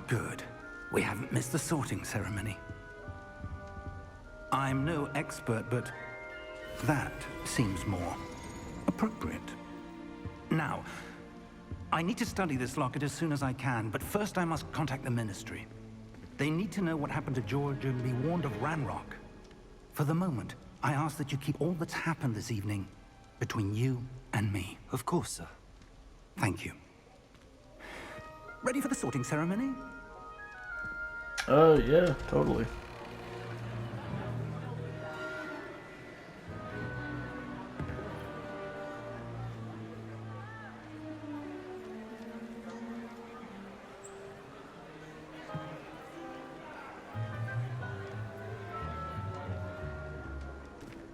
Good. We haven't missed the sorting ceremony. I'm no expert, but that seems more appropriate. Now, I need to study this locket as soon as I can, but first I must contact the Ministry. They need to know what happened to George and be warned of Ranrock. For the moment, I ask that you keep all that's happened this evening between you and me. Of course, sir. Thank you. Ready for the sorting ceremony? Yeah, totally.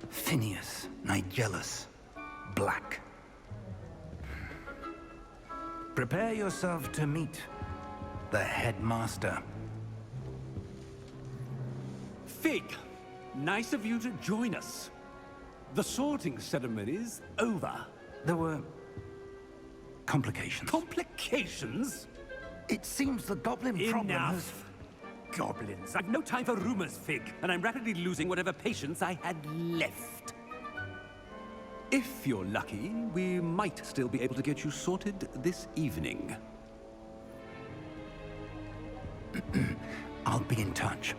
Phineas, Nigellus, Black. Prepare yourself to meet the headmaster. Fig, nice of you to join us. The sorting ceremony's over. There were complications. Complications? It seems the goblin problem has... Enough. Goblins. I've no time for rumors, Fig, and I'm rapidly losing whatever patience I had left. If you're lucky, we might still be able to get you sorted this evening. I'll be in touch.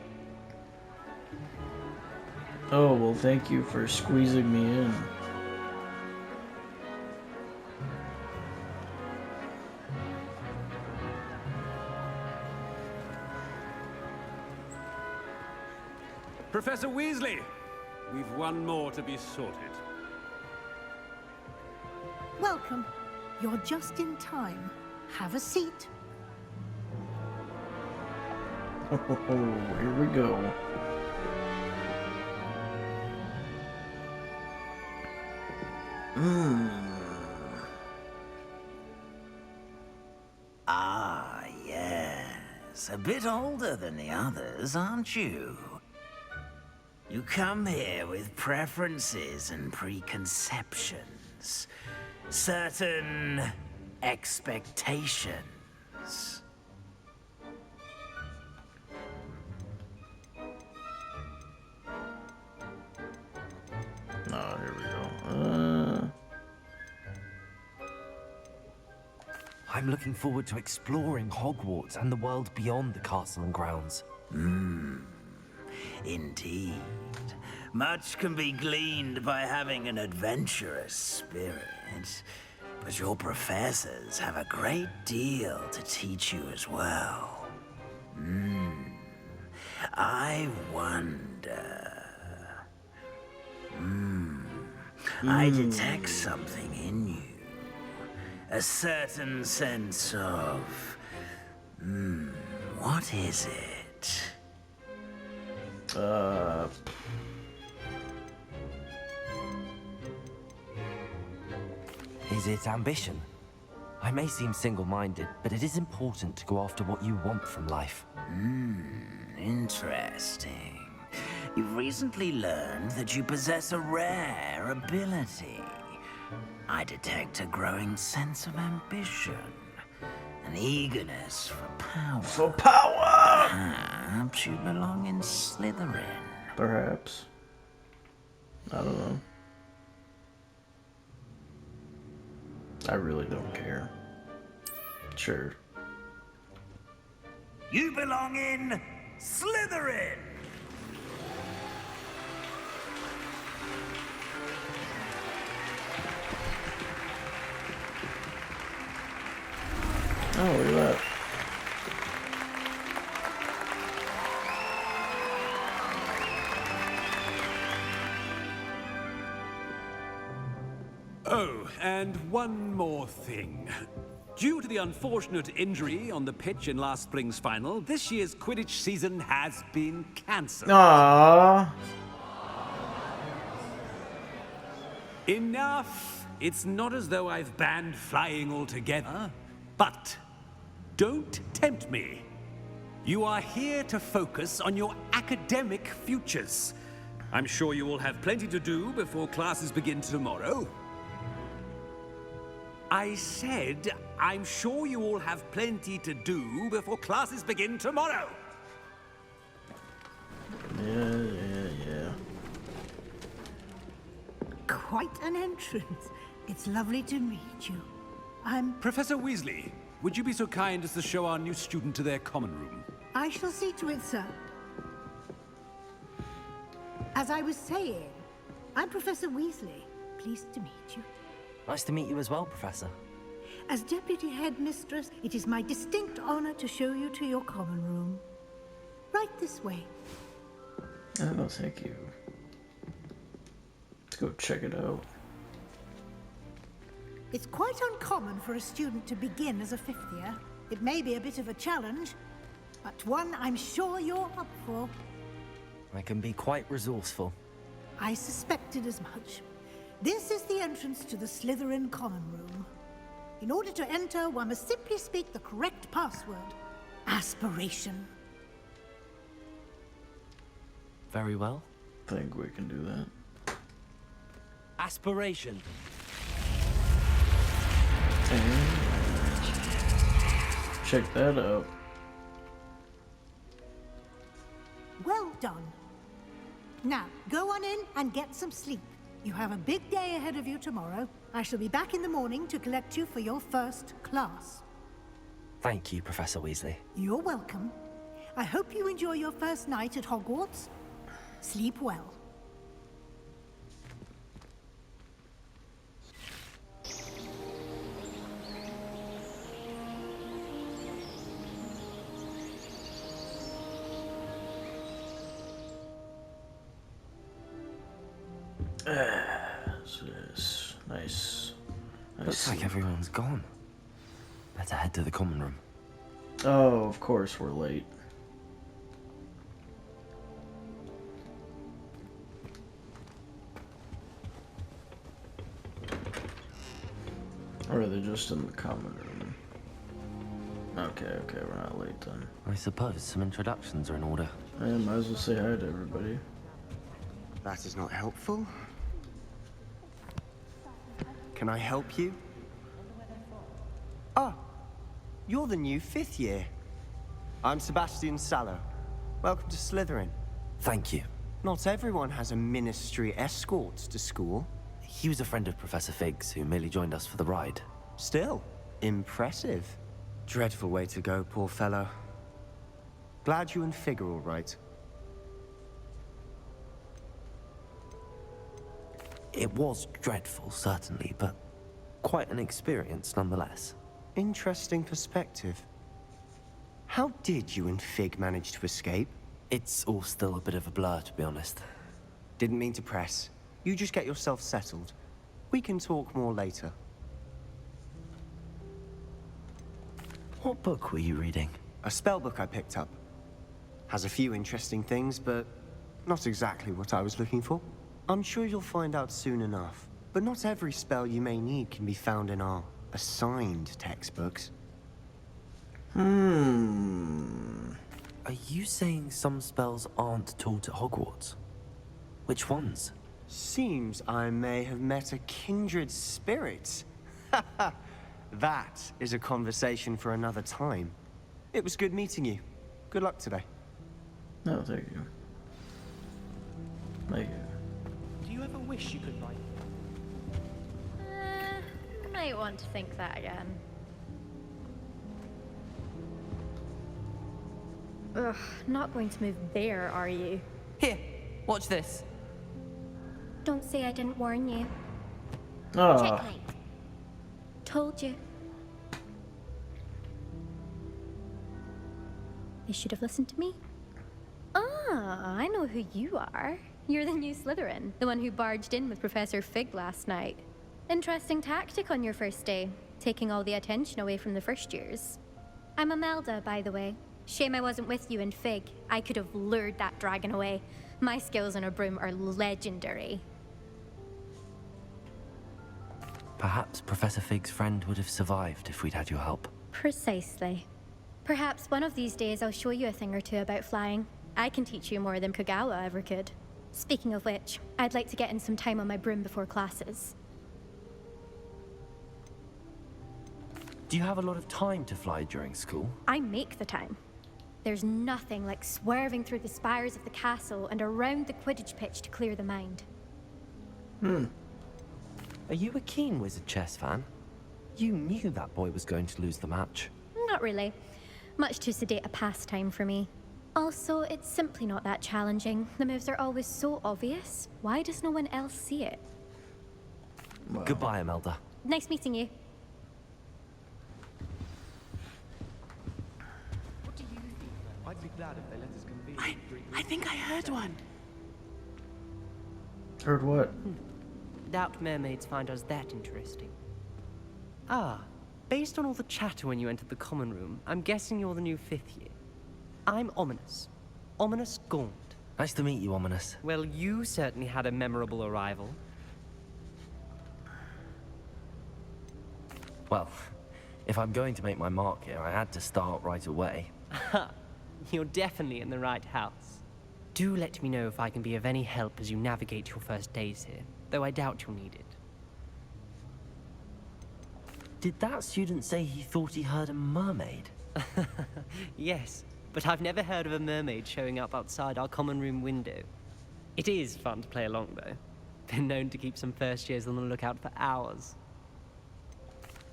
Oh, well, thank you for squeezing me in. Professor Weasley, we've one more to be sorted. Welcome. You're just in time. Have a seat. Oh, here we go. Ah, yes. A bit older than the others, aren't you? You come here with preferences and preconceptions. Certain expectations. Oh, here we go. I'm looking forward to exploring Hogwarts and the world beyond the castle and grounds. Indeed. Much can be gleaned by having an adventurous spirit. But your professors have a great deal to teach you as well. I wonder... I detect something in you. A certain sense of... what is it? Is it ambition? I may seem single-minded, but it is important to go after what you want from life. Interesting. You've recently learned that you possess a rare ability. I detect a growing sense of ambition, an eagerness for power. For power! Perhaps you belong in Slytherin. Perhaps. I don't know. I really don't care. Sure. You belong in Slytherin! Oh, look at that. Oh, and one more thing. Due to the unfortunate injury on the pitch in last spring's final, this year's Quidditch season has been cancelled. Aww. Enough! It's not as though I've banned flying altogether. But don't tempt me. You are here to focus on your academic futures. I'm sure you will have plenty to do before classes begin tomorrow. I said I'm sure you all have plenty to do before classes begin tomorrow. Yeah. Quite an entrance. It's lovely to meet you. Professor Weasley, would you be so kind as to show our new student to their common room? I shall see to it, sir. As I was saying, I'm Professor Weasley. Pleased to meet you. Nice to meet you as well, Professor. As Deputy Headmistress, it is my distinct honor to show you to your common room. Right this way. Oh, thank you. Let's go check it out. It's quite uncommon for a student to begin as a fifth year. It may be a bit of a challenge, but one I'm sure you're up for. I can be quite resourceful. I suspected as much. This is the entrance to the Slytherin common room. In order to enter, one must simply speak the correct password. Aspiration. Very well. Think we can do that. Aspiration. And check that out. Well done. Now, go on in and get some sleep. You have a big day ahead of you tomorrow. I shall be back in the morning to collect you for your first class. Thank you, Professor Weasley. You're welcome. I hope you enjoy your first night at Hogwarts. Sleep well. Nice. Looks like everyone's gone. Better head to the common room. Oh, of course we're late. Or are they just in the common room? Okay, we're not late then. I suppose some introductions are in order. I might as well say hi to everybody. That is not helpful. Can I help you? Ah, you're the new fifth year. I'm Sebastian Sallow. Welcome to Slytherin. Thank you. Not everyone has a ministry escort to school. He was a friend of Professor Fig's who merely joined us for the ride. Still, impressive. Dreadful way to go, poor fellow. Glad you and Fig are all right. It was dreadful, certainly, but quite an experience nonetheless. Interesting perspective. How did you and Fig manage to escape? It's all still a bit of a blur, to be honest. Didn't mean to press. You just get yourself settled. We can talk more later. What book were you reading? A spell book I picked up. Has a few interesting things, but not exactly what I was looking for. I'm sure you'll find out soon enough. But not every spell you may need can be found in our assigned textbooks. Are you saying some spells aren't taught at Hogwarts? Which ones? Seems I may have met a kindred spirit. That is a conversation for another time. It was good meeting you. Good luck today. No, thank you. Thank you. Do you ever wish you could write? Might want to think that again. Ugh, not going to move there, are you? Here, watch this. Don't say I didn't warn you. Ah, Checkmate. Told you. They should have listened to me. Ah, I know who you are. You're the new Slytherin, the one who barged in with Professor Fig last night. Interesting tactic on your first day, taking all the attention away from the first years. I'm Imelda, by the way. Shame I wasn't with you in Fig. I could have lured that dragon away. My skills on a broom are legendary. Perhaps Professor Fig's friend would have survived if we'd had your help. Precisely. Perhaps one of these days I'll show you a thing or two about flying. I can teach you more than Kogawa ever could. Speaking of which, I'd like to get in some time on my broom before classes. Do you have a lot of time to fly during school? I make the time. There's nothing like swerving through the spires of the castle and around the Quidditch pitch to clear the mind. Are you a keen wizard chess fan? You knew that boy was going to lose the match. Not really. Much too sedate a pastime for me. Also, it's simply not that challenging. The moves are always so obvious. Why does no one else see it? Well, Goodbye, Imelda. Nice meeting you. I'd be glad if they let us convene. I think I heard one. heard what? Doubt mermaids find us that interesting. Ah, based on all the chatter when you entered the common room, I'm guessing you're the new 5th year. I'm Ominous. Ominous Gaunt. Nice to meet you, Ominous. Well, you certainly had a memorable arrival. Well, if I'm going to make my mark here, I had to start right away. You're definitely in the right house. Do let me know if I can be of any help as you navigate your first days here, though I doubt you'll need it. Did that student say he thought he heard a mermaid? Yes, but I've never heard of a mermaid showing up outside our common room window. It is fun to play along, though. Been known to keep some first years on the lookout for hours.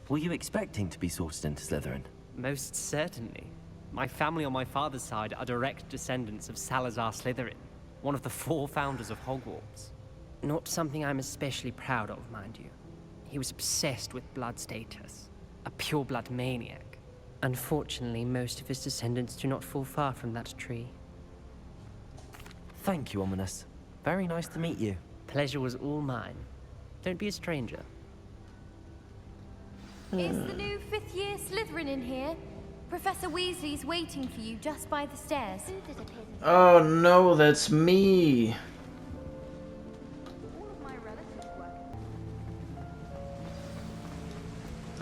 Were you expecting to be sorted into Slytherin? Most certainly. My family on my father's side are direct descendants of Salazar Slytherin, one of the 4 founders of Hogwarts. Not something I'm especially proud of, mind you. He was obsessed with blood status, a pure-blood maniac. Unfortunately, most of his descendants do not fall far from that tree. Thank you, Ominous. Very nice to meet you. Pleasure was all mine. Don't be a stranger. Is the new 5th year Slytherin in here? Professor Weasley's waiting for you just by the stairs. Oh no, that's me.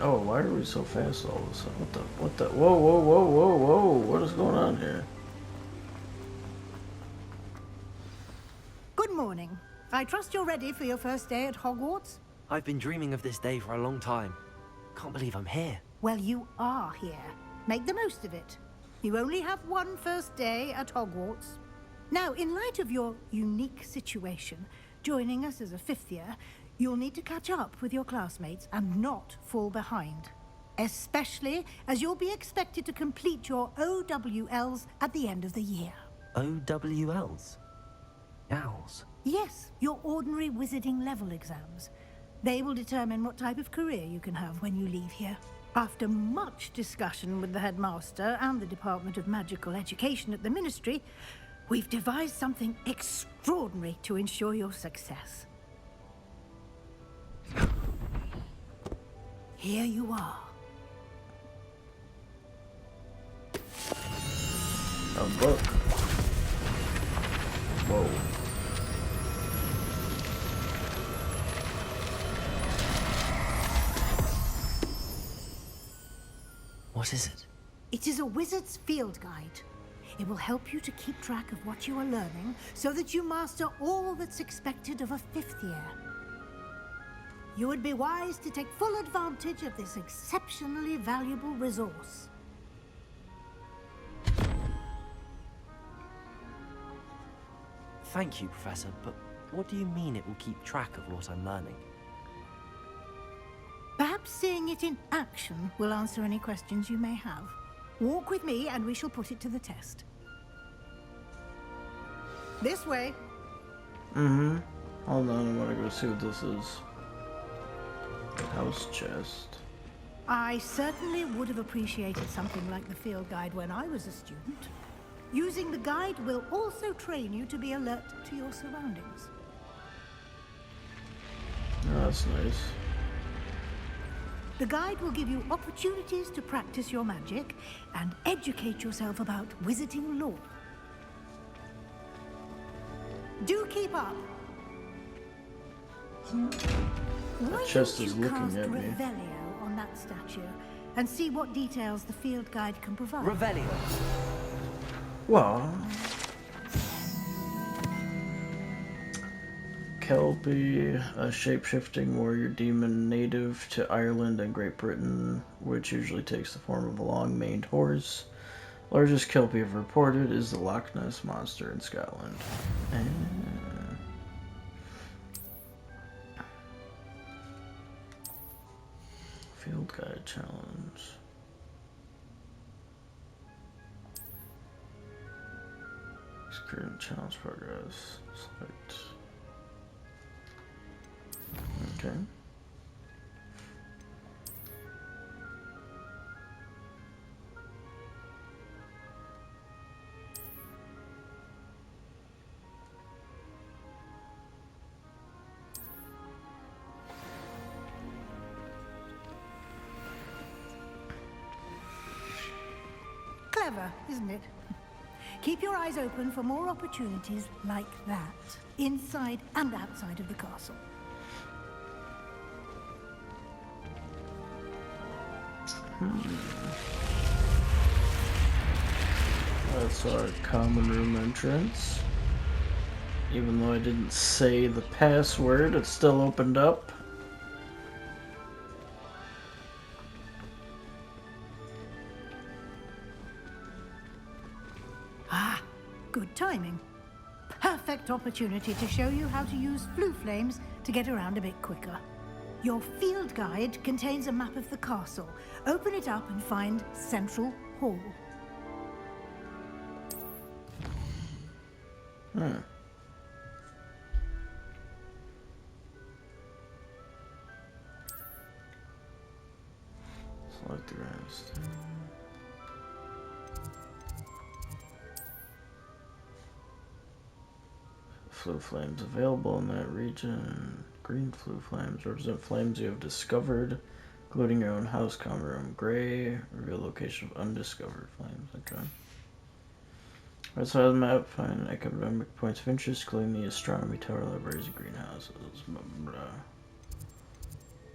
Oh, why are we so fast all of a sudden? What the, whoa, whoa, whoa, whoa, whoa, what is going on here? Good morning. I trust you're ready for your first day at Hogwarts? I've been dreaming of this day for a long time. Can't believe I'm here. Well, you are here. Make the most of it. You only have one first day at Hogwarts. Now, in light of your unique situation, joining us as a 5th year, you'll need to catch up with your classmates and not fall behind. Especially as you'll be expected to complete your OWLs at the end of the year. OWLs? Owls? Yes, your ordinary wizarding level exams. They will determine what type of career you can have when you leave here. After much discussion with the headmaster and the Department of Magical Education at the Ministry, we've devised something extraordinary to ensure your success. Here you are. A book. Whoa. What is it? It is a wizard's field guide. It will help you to keep track of what you are learning so that you master all that's expected of a 5th year. You would be wise to take full advantage of this exceptionally valuable resource. Thank you, Professor, but what do you mean it will keep track of what I'm learning? Perhaps seeing it in action will answer any questions you may have. Walk with me and we shall put it to the test. This way. Mm-hmm. Hold on, I want to go see what this is. House chest. I certainly would have appreciated something like the field guide when I was a student. Using the guide will also train you to be alert to your surroundings. Oh, that's nice. The guide will give you opportunities to practice your magic and educate yourself about wizarding lore. Do keep up. Why chest don't is you looking cast at me. Revelio on that statue and see what details the field guide can provide? Revelio. Well. Kelpie, a shape-shifting warrior demon native to Ireland and Great Britain, which usually takes the form of a long-maned horse. Largest Kelpie ever reported is the Loch Ness Monster in Scotland. Field Guide Challenge. Current challenge progress. Select. Okay. Clever, isn't it? Keep your eyes open for more opportunities like that, inside and outside of the castle. That's our common room entrance. Even though I didn't say the password, it still opened up. Ah, good timing. Perfect opportunity to show you how to use flue flames to get around a bit quicker. Your field guide contains a map of the castle. Open it up and find Central Hall. Select the rest. Flue flames available in that region. Green flue flames represent flames you have discovered, including your own house common room. Gray, reveal location of undiscovered flames. Okay. Right side of the map, find academic points of interest, including the astronomy tower, libraries, and greenhouses. Blah, blah, blah.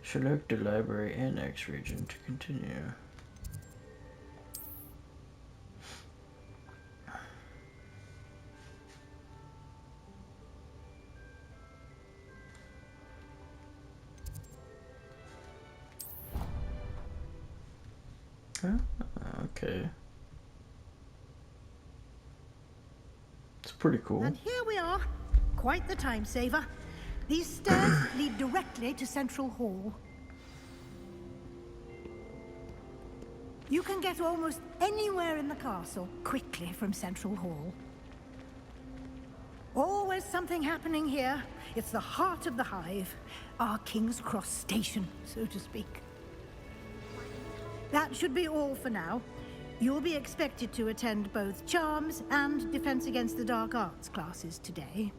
Select the library annex region to continue. Okay. It's pretty cool. And here we are. Quite the time saver. These stairs lead directly to Central Hall. You can get almost anywhere in the castle quickly from Central Hall. Always something happening here. It's the heart of the hive. Our King's Cross station, so to speak. That should be all for now. You'll be expected to attend both Charms and Defense Against the Dark Arts classes today.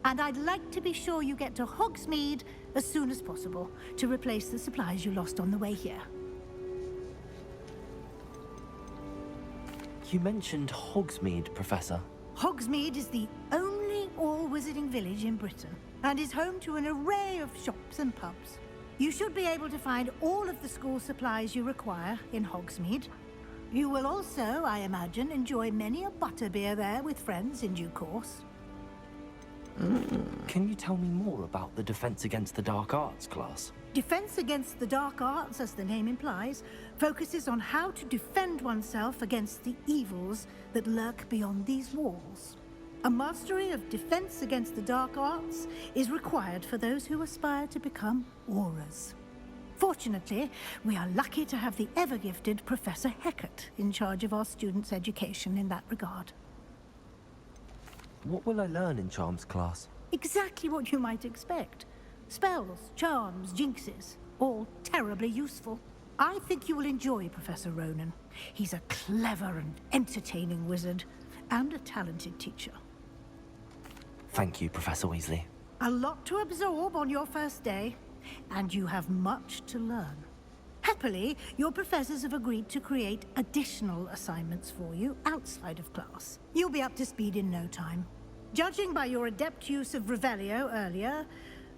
And I'd like to be sure you get to Hogsmeade as soon as possible to replace the supplies you lost on the way here. You mentioned Hogsmeade, Professor. Hogsmeade is the only all-wizarding village in Britain and is home to an array of shops and pubs. You should be able to find all of the school supplies you require in Hogsmeade. You will also, I imagine, enjoy many a butterbeer there with friends in due course. Can you tell me more about the Defense Against the Dark Arts class? Defense Against the Dark Arts, as the name implies, focuses on how to defend oneself against the evils that lurk beyond these walls. A mastery of Defense Against the Dark Arts is required for those who aspire to become Aurors. Fortunately, we are lucky to have the ever-gifted Professor Hecat in charge of our students' education in that regard. What will I learn in Charms class? Exactly what you might expect. Spells, charms, jinxes, all terribly useful. I think you will enjoy Professor Ronan. He's a clever and entertaining wizard, and a talented teacher. Thank you, Professor Weasley. A lot to absorb on your first day, and you have much to learn. Happily, your professors have agreed to create additional assignments for you outside of class. You'll be up to speed in no time. Judging by your adept use of Revelio earlier,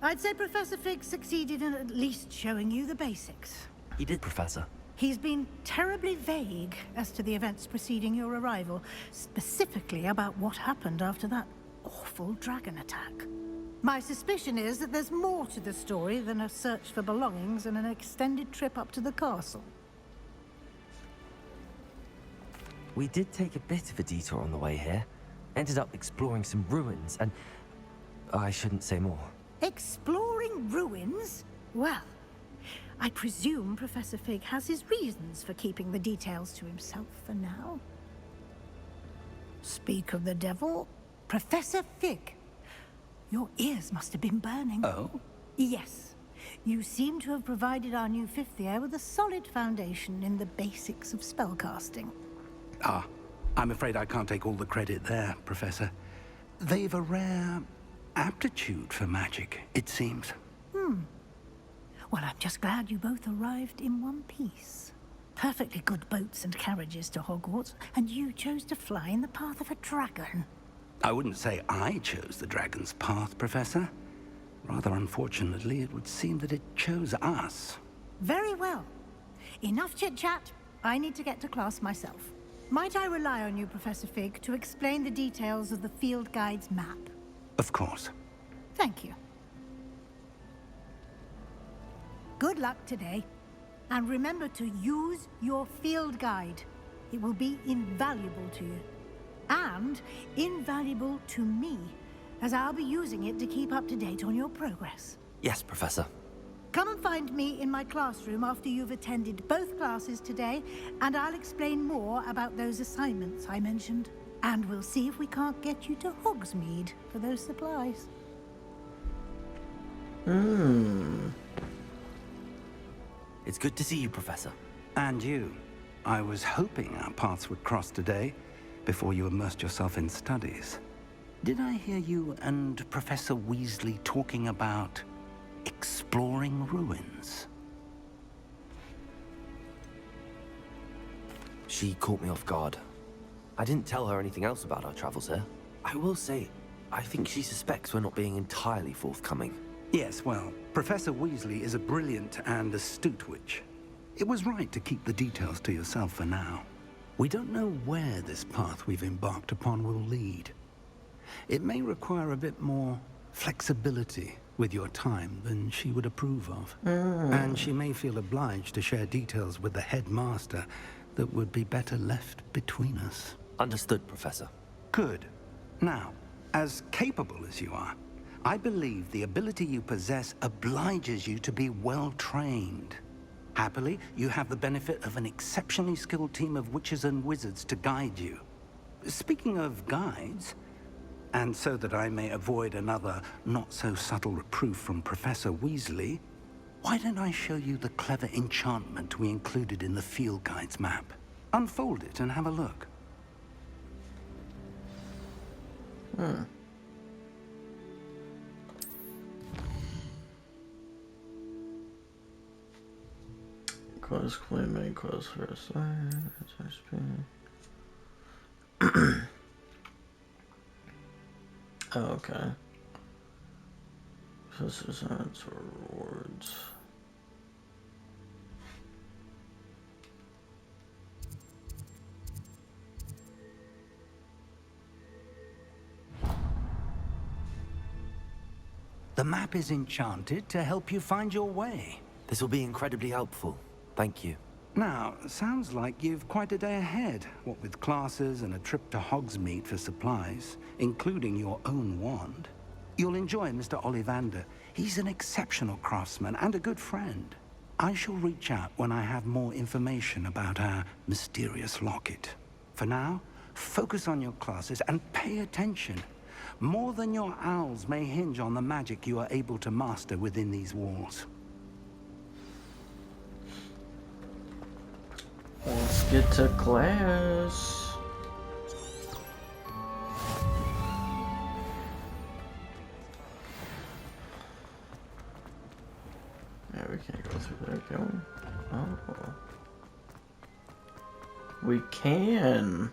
I'd say Professor Fig succeeded in at least showing you the basics. He did, Professor. He's been terribly vague as to the events preceding your arrival, specifically about what happened after that awful dragon attack. My suspicion is that there's more to the story than a search for belongings and an extended trip up to the castle. We did take a bit of a detour on the way here. Ended up exploring some ruins and... I shouldn't say more. Exploring ruins? Well, I presume Professor Fig has his reasons for keeping the details to himself for now. Speak of the devil, Professor Fig. Your ears must have been burning. Oh? Yes. You seem to have provided our new fifth year with a solid foundation in the basics of spellcasting. Ah, I'm afraid I can't take all the credit there, Professor. They've a rare aptitude for magic, it seems. Well, I'm just glad you both arrived in one piece. Perfectly good boats and carriages to Hogwarts, and you chose to fly in the path of a dragon. I wouldn't say I chose the dragon's path, Professor. Rather unfortunately, it would seem that it chose us. Very well. Enough chit-chat. I need to get to class myself. Might I rely on you, Professor Fig, to explain the details of the field guide's map? Of course. Thank you. Good luck today. And remember to use your field guide. It will be invaluable to you. And invaluable to me, as I'll be using it to keep up to date on your progress. Yes, Professor. Come and find me in my classroom after you've attended both classes today, and I'll explain more about those assignments I mentioned. And we'll see if we can't get you to Hogsmeade for those supplies. It's good to see you, Professor. And you. I was hoping our paths would cross today, before you immersed yourself in studies. Did I hear you and Professor Weasley talking about exploring ruins? She caught me off guard. I didn't tell her anything else about our travels here. I will say, I think she suspects we're not being entirely forthcoming. Yes, well, Professor Weasley is a brilliant and astute witch. It was right to keep the details to yourself for now. We don't know where this path we've embarked upon will lead. It may require a bit more flexibility with your time than she would approve of. And she may feel obliged to share details with the headmaster that would be better left between us. Understood, Professor. Good. Now, as capable as you are, I believe the ability you possess obliges you to be well trained. Happily, you have the benefit of an exceptionally skilled team of witches and wizards to guide you. Speaking of guides, and so that I may avoid another not-so-subtle reproof from Professor Weasley, why don't I show you the clever enchantment we included in the field guide's map? Unfold it and have a look. Cause claim main cause for a sign. Oh, okay. This is odds or rewards. The map is enchanted to help you find your way. This will be incredibly helpful. Thank you. Now, sounds like you've quite a day ahead, what with classes and a trip to Hogsmeade for supplies, including your own wand. You'll enjoy Mr. Ollivander. He's an exceptional craftsman and a good friend. I shall reach out when I have more information about our mysterious locket. For now, focus on your classes and pay attention. More than your owls may hinge on the magic you are able to master within these walls. Let's get to class. Yeah, we can't go through there, can we? Oh. We can.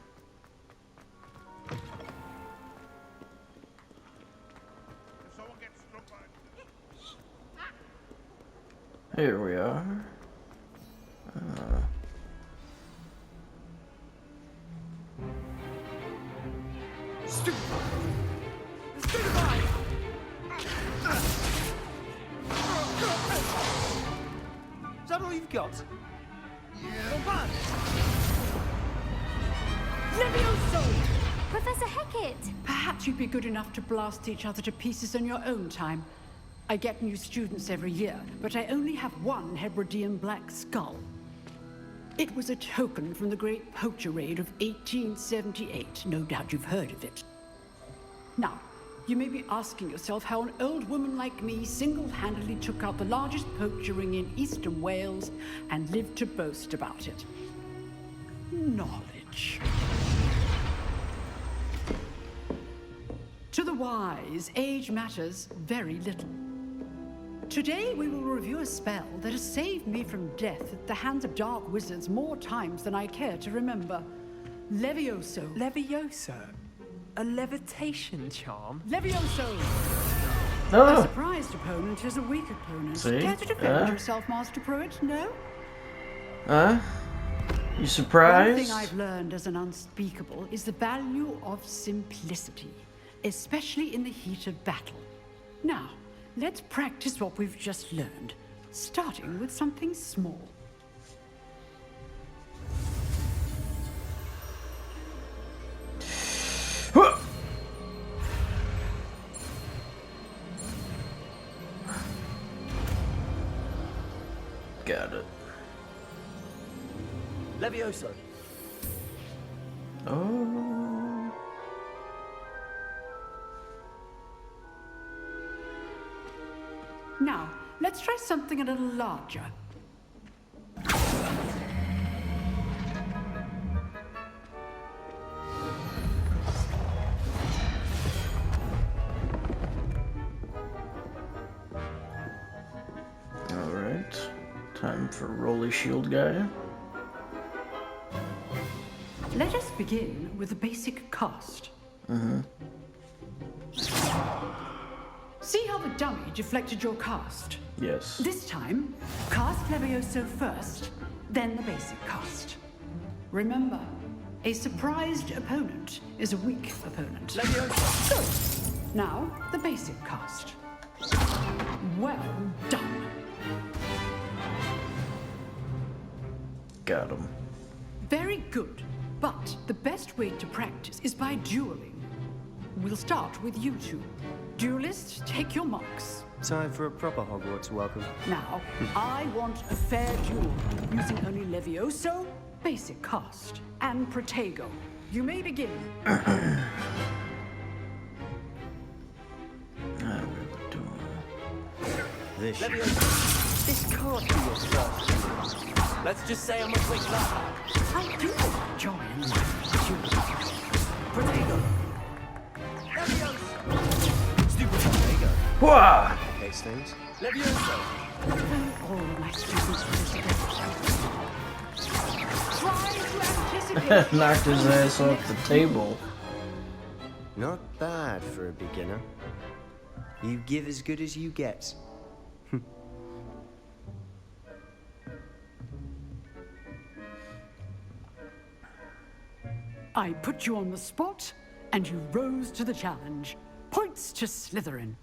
Here we are. you've got. Levioso! Professor Hecat! Perhaps you'd be good enough to blast each other to pieces on your own time. I get new students every year, but I only have one Hebridean black skull. It was a token from the Great Poacher Raid of 1878. No doubt you've heard of it. Now, you may be asking yourself how an old woman like me single-handedly took out the largest poacher ring in eastern Wales and lived to boast about it. Knowledge. To the wise, age matters very little. Today we will review a spell that has saved me from death at the hands of dark wizards more times than I care to remember. Levioso. Levioso? A levitation charm? Levioso! Oh. A surprised opponent is a weak opponent. See? Care to defend yourself, Master Pruitt? No? You One surprised? thing I've learned as an unspeakable is the value of simplicity, especially in the heat of battle. Now, let's practice what we've just learned, starting with something small. Got it. Levioso. Oh. Now, let's try something a little larger. Alright. Time for Rolly Shield guy. Let us begin with the basic cast. See how the dummy deflected your cast? Yes. This time, cast Levioso first, then the basic cast. Remember, a surprised opponent is a weak opponent. Levioso. Good. Now, the basic cast. Well done. Got him. Very good. But the best way to practice is by dueling. We'll start with you two. Duelists, take your marks. Time for a proper Hogwarts welcome. Now, I want a fair duel, using only Levioso, basic cast, and Protego. You may begin. I will do. This This can't be your first. Let's just say I'm a quick learner. I do enjoy a nice duel. Protego. Levioso. Stupid Protego. Wah! case things. Levioso. All my students try to anticipate. Knocked his ass off the table. Not bad for a beginner. You give as good as you get. I put you on the spot, and you rose to the challenge. Points to Slytherin.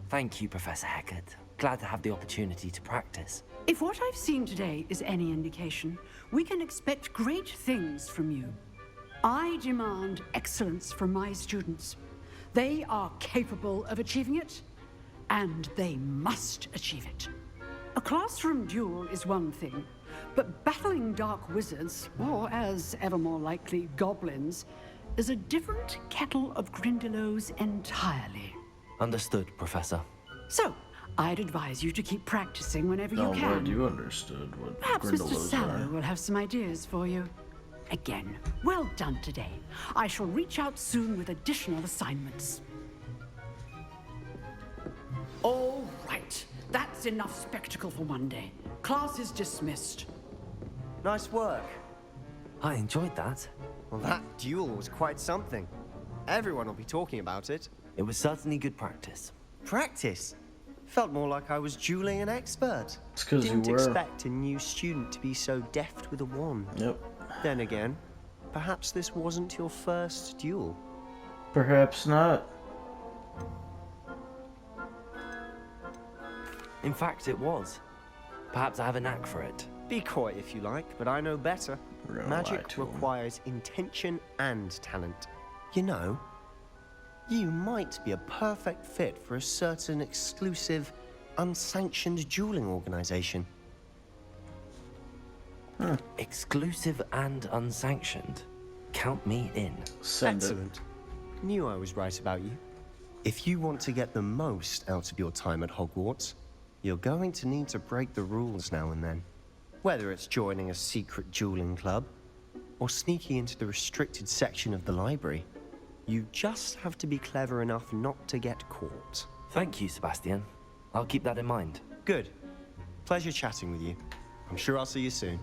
Thank you, Professor Hecat. Glad to have the opportunity to practice. If what I've seen today is any indication, we can expect great things from you. I demand excellence from my students. They are capable of achieving it, and they must achieve it. A classroom duel is one thing, but battling dark wizards, or as ever more likely, goblins, is a different kettle of Grindylows entirely. Understood, Professor. So, I'd advise you to keep practicing whenever you Oh, can. glad you understood what Perhaps Mr. Grindylows Sallow are. will have some ideas for you. Again, well done today. I shall reach out soon with additional assignments. All right, that's enough spectacle for one day. Class is dismissed. Nice work. I enjoyed that. Well, that duel was quite something. Everyone will be talking about it. It was certainly good practice. Practice? Felt more like I was dueling an expert. It's 'cause you Didn't were. expect a new student to be so deft with a wand. Yep. Then again, perhaps this wasn't your first duel. Perhaps not. In fact, it was. Perhaps I have a knack for it. Be coy if you like, but I know better. We're gonna lie Magic to him. requires intention and talent. You know, you might be a perfect fit for a certain exclusive, unsanctioned dueling organization. Exclusive and unsanctioned. Count me in. Send it. Excellent. Knew I was right about you. If you want to get the most out of your time at Hogwarts, you're going to need to break the rules now and then. Whether it's joining a secret dueling club, or sneaking into the restricted section of the library, you just have to be clever enough not to get caught. Thank you, Sebastian. I'll keep that in mind. Good. Pleasure chatting with you. I'm sure I'll see you soon.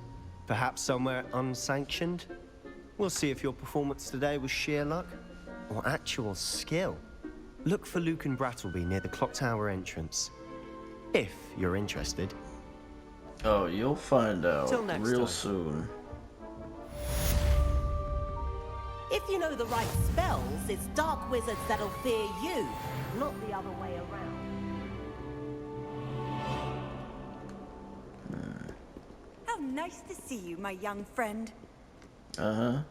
Perhaps somewhere unsanctioned? We'll see if your performance today was sheer luck or actual skill. Look for Luke and Brattleby near the clock tower entrance. If you're interested. Oh, you'll find out Till next real time. soon. If you know the right spells, it's dark wizards that'll fear you, not the other way around. How nice to see you, my young friend. Uh-huh.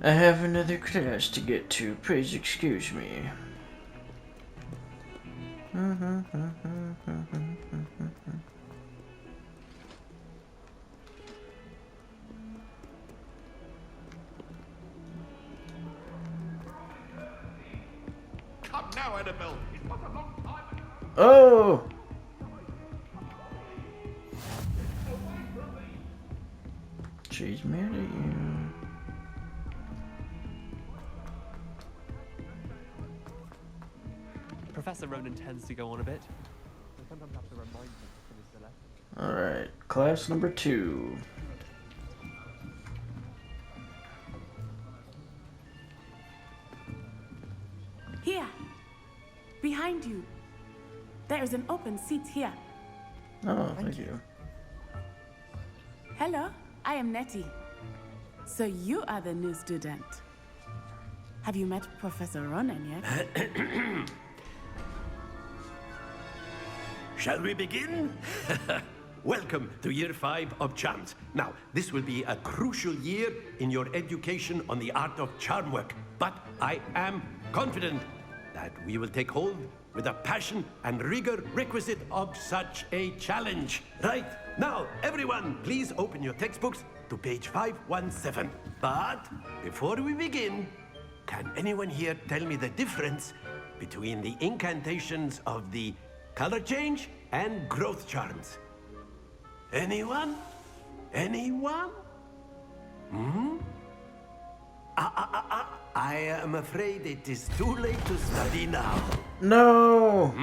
I have another class to get to. Please excuse me. Come now, Annabelle. It was a long time ago. Oh! She's mad at you. Professor Ronan tends to go on a bit. I sometimes have to remind him to finish the lesson. Alright, class number 2. Here, behind you. There is an open seat here. Oh, thank you. Hello, I am Nettie. So you are the new student. Have you met Professor Ronan yet? Shall we begin? Welcome to Year 5 of Charms. Now, this will be a crucial year in your education on the art of charm work, but I am confident that we will take hold with the passion and rigor requisite of such a challenge. Right, now, everyone, please open your textbooks to page 517. But before we begin, can anyone here tell me the difference between the incantations of the color change and growth charms? Anyone? Anyone? I am afraid it is too late to study now. No!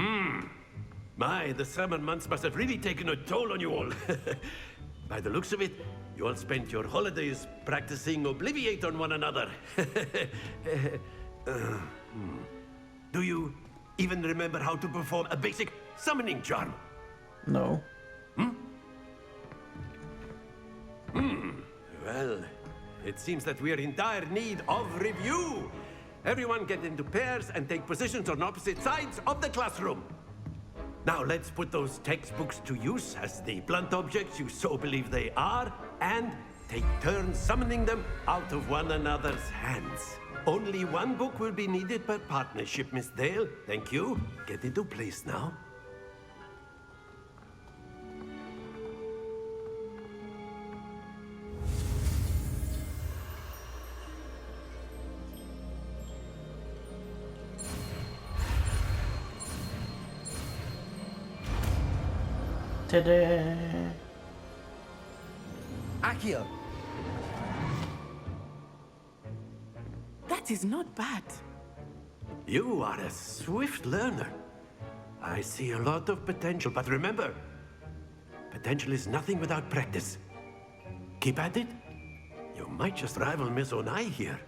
My, the summer months must have really taken a toll on you all. By the looks of it, you all spent your holidays practicing Obliviate on one another. Do you even remember how to perform a basic summoning charm? No. Well, it seems that we are in dire need of review. Everyone get into pairs and take positions on opposite sides of the classroom. Now let's put those textbooks to use as the blunt objects you so believe they are, and take turns summoning them out of one another's hands. Only one book will be needed per partnership, Miss Dale. Thank you. Get into place now. Ta-da! Accio! That is not bad. You are a swift learner. I see a lot of potential, but remember, potential is nothing without practice. Keep at it. You might just rival Miss Onai here.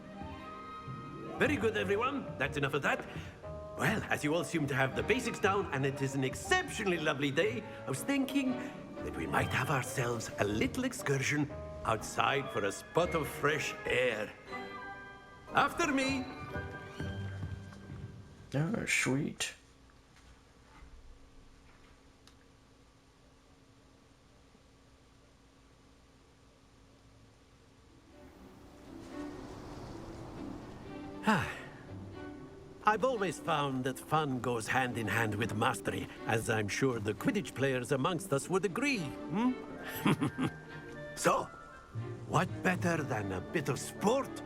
Very good, everyone. That's enough of that. Well, as you all seem to have the basics down, and it is an exceptionally lovely day, I was thinking that we might have ourselves a little excursion outside for a spot of fresh air. After me. Oh, sweet. I've always found that fun goes hand in hand with mastery, as I'm sure the Quidditch players amongst us would agree, hmm? So, what better than a bit of sport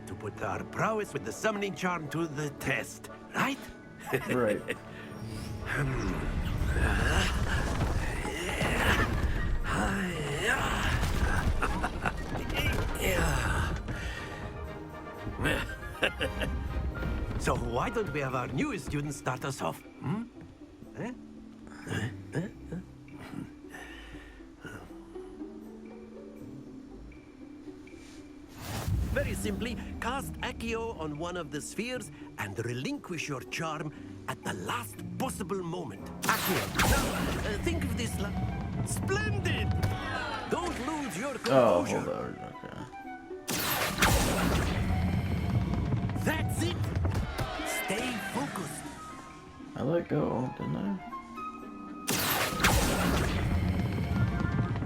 to put our prowess with the summoning charm to the test, right? Right. So why don't we have our newest student start us off? Hmm? Very simply, cast Accio on one of the spheres and relinquish your charm at the last possible moment. Accio. Now, think of this like... Splendid! Don't lose your Oh, composure. hold on. Okay. That's it! Stay focused. I let go, didn't I?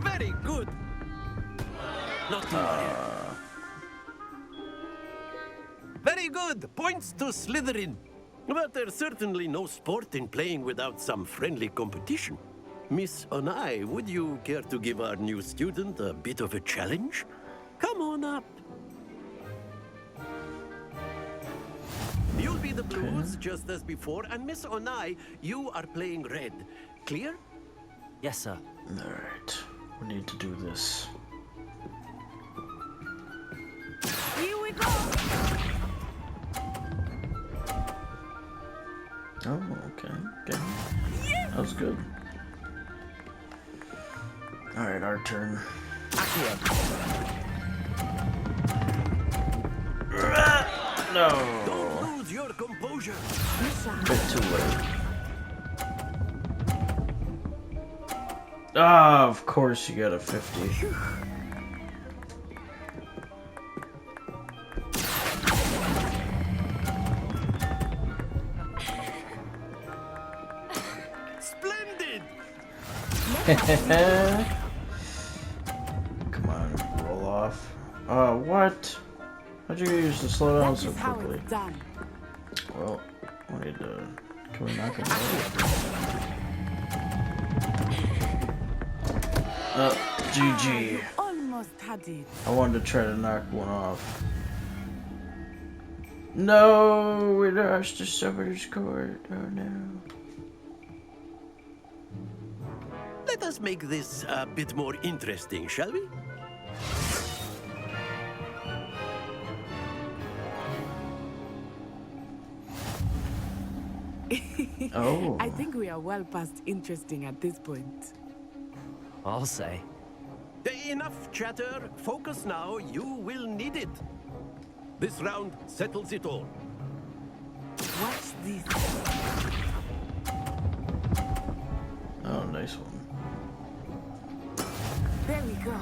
Very good. Not too bad. Very good. Points to Slytherin. But there's certainly no sport in playing without some friendly competition. Miss Onai, would you care to give our new student a bit of a challenge? Come on up. You'll be the blues, just as before, and Miss Onai, you are playing red. Clear? Yes, sir. Alright. We need to do this. Here we go! Oh, okay. Okay. That was good. Alright, our turn. No! Don't lose your composure. Bit too late. Ah, of course you got a 50. Splendid! Come on, roll off. What? How'd you use to slow down so quickly? Done. Well, we need to... Can we knock him out? GG. Almost had it. I wanted to try to knock one off. No, we lost to somebody's court. Oh no. Let us make this a bit more interesting, shall we? Oh. I think we are well past interesting at this point. I'll say. Enough chatter. Focus now. You will need it. This round settles it all. Watch this. Oh, nice one. There we go.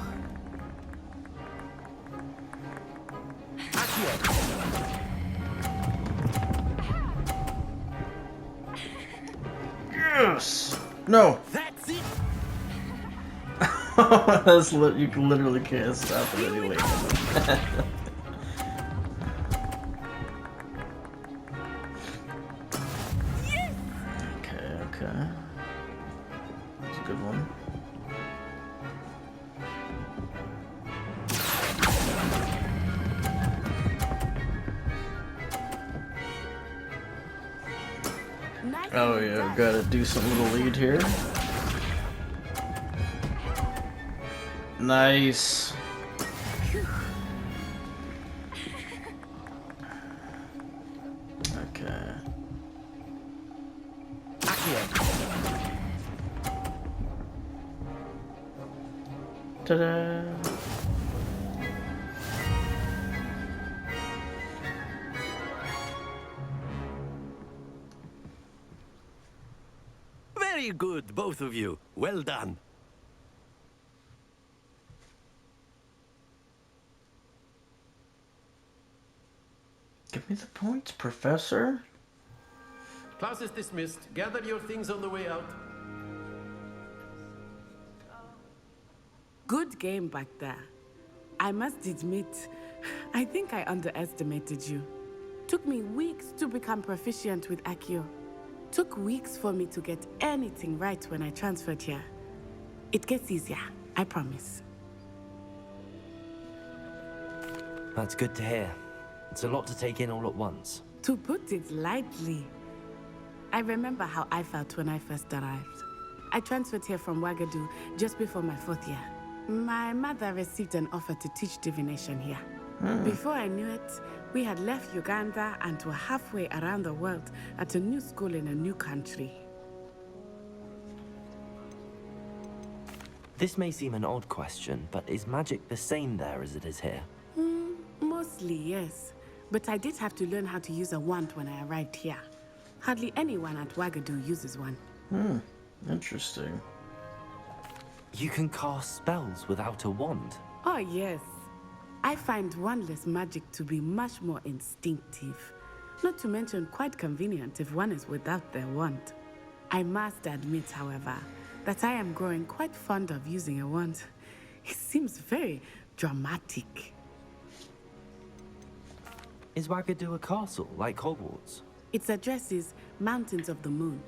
Yes! No! That's it! You literally can't stop it anyway. Okay. That's a good one. Oh yeah, we gotta do some little lead here. Nice. Okay. Ta-da! Very good, both of you. Well done. Give me the points, Professor. Class is dismissed. Gather your things on the way out. Good game back there. I must admit, I think I underestimated you. Took me weeks to become proficient with Accio. Took weeks for me to get anything right when I transferred here. It gets easier, I promise. That's good to hear. It's a lot to take in all at once. To put it lightly, I remember how I felt when I first arrived. I transferred here from Wagadu just before my 4th year. My mother received an offer to teach divination here. Before I knew it, we had left Uganda and were halfway around the world at a new school in a new country. This may seem an odd question, but is magic the same there as it is here? Mostly, yes. But I did have to learn how to use a wand when I arrived here. Hardly anyone at Wagadu uses one. Interesting. You can cast spells without a wand? Oh, yes. I find wandless magic to be much more instinctive. Not to mention quite convenient if one is without their wand. I must admit, however, that I am growing quite fond of using a wand. It seems very dramatic. Is Wagadu a castle, like Hogwarts? Its address is Mountains of the Moon.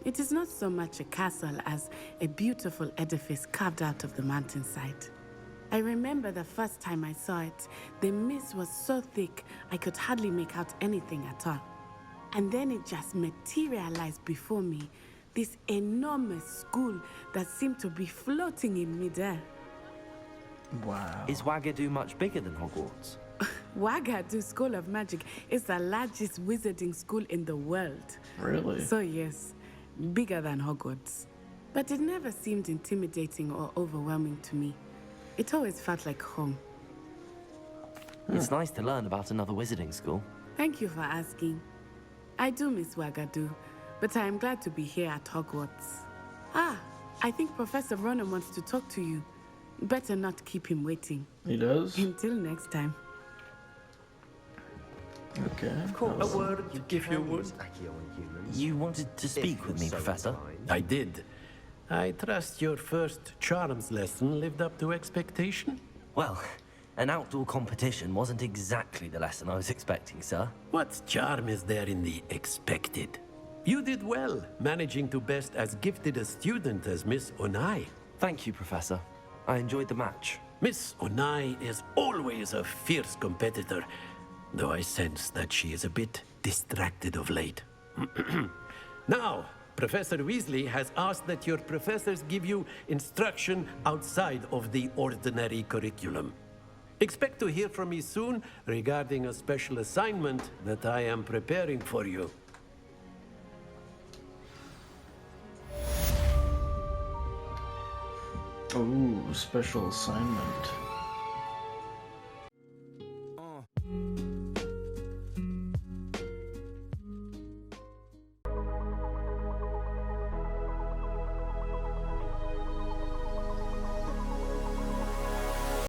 It is not so much a castle as a beautiful edifice carved out of the mountainside. I remember the first time I saw it, the mist was so thick I could hardly make out anything at all. And then it just materialized before me, this enormous school that seemed to be floating in midair. Wow. Is Wagadu much bigger than Hogwarts? Wagadu School of Magic is the largest wizarding school in the world. Really? So yes, bigger than Hogwarts. But it never seemed intimidating or overwhelming to me. It always felt like home. It's nice to learn about another wizarding school. Thank you for asking. I do miss Wagadu, but I am glad to be here at Hogwarts. Ah, I think Professor Ronan wants to talk to you. Better not keep him waiting. He does? Until next time. Okay. Of course. A word, if you would. You wanted to speak with me, Professor? I did. I trust your first charms lesson lived up to expectation? Well, an outdoor competition wasn't exactly the lesson I was expecting, sir. What charm is there in the expected? You did well, managing to best as gifted a student as Miss Onai. Thank you, Professor. I enjoyed the match. Miss Onai is always a fierce competitor, though I sense that she is a bit distracted of late. Now, Professor Weasley has asked that your professors give you instruction outside of the ordinary curriculum. Expect to hear from me soon regarding a special assignment that I am preparing for you. Ooh, special assignment.